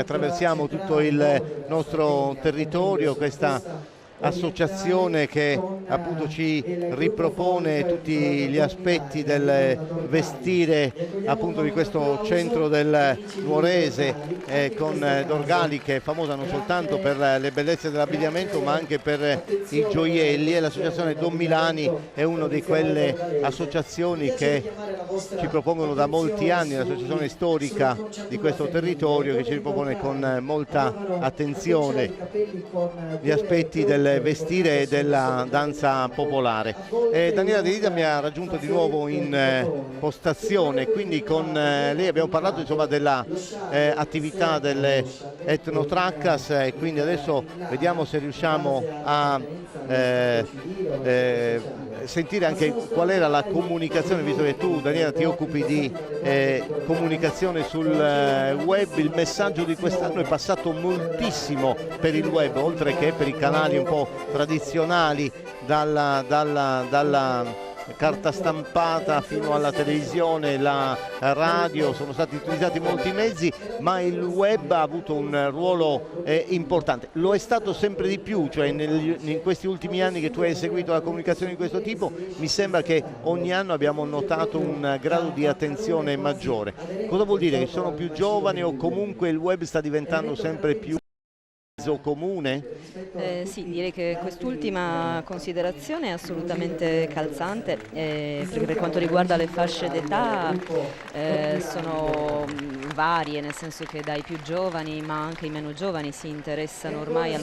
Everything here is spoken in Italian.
Attraversiamo tutto il nostro territorio, questa associazione che appunto ci ripropone tutti gli aspetti del vestire appunto di questo centro del Nuorese, con Dorgali, che è famosa non soltanto per le bellezze dell'abbigliamento ma anche per i gioielli, e l'associazione Don Milani è una di quelle associazioni che ci propongono da molti anni, l'associazione storica di questo territorio, che ci ripropone con molta attenzione gli aspetti del vestire e della danza popolare. Daniela De Rita mi ha raggiunto di nuovo in postazione, quindi con lei abbiamo parlato insomma della attività delle etnotrackas, e quindi adesso vediamo se riusciamo a sentire anche qual era la comunicazione, visto che tu, Daniela, ti occupi di comunicazione sul web. Il messaggio di quest'anno è passato moltissimo per il web, oltre che per i canali un po' tradizionali, dalla carta stampata fino alla televisione, la radio. Sono stati utilizzati molti mezzi, ma il web ha avuto un ruolo importante. Lo è stato sempre di più, cioè in questi ultimi anni che tu hai seguito la comunicazione di questo tipo, mi sembra che ogni anno abbiamo notato un grado di attenzione maggiore. Cosa vuol dire? Che sono più giovani, o comunque il web sta diventando sempre più comune? Sì, direi che quest'ultima considerazione è assolutamente calzante, perché per quanto riguarda le fasce d'età sono varie, nel senso che dai più giovani ma anche i meno giovani si interessano ormai al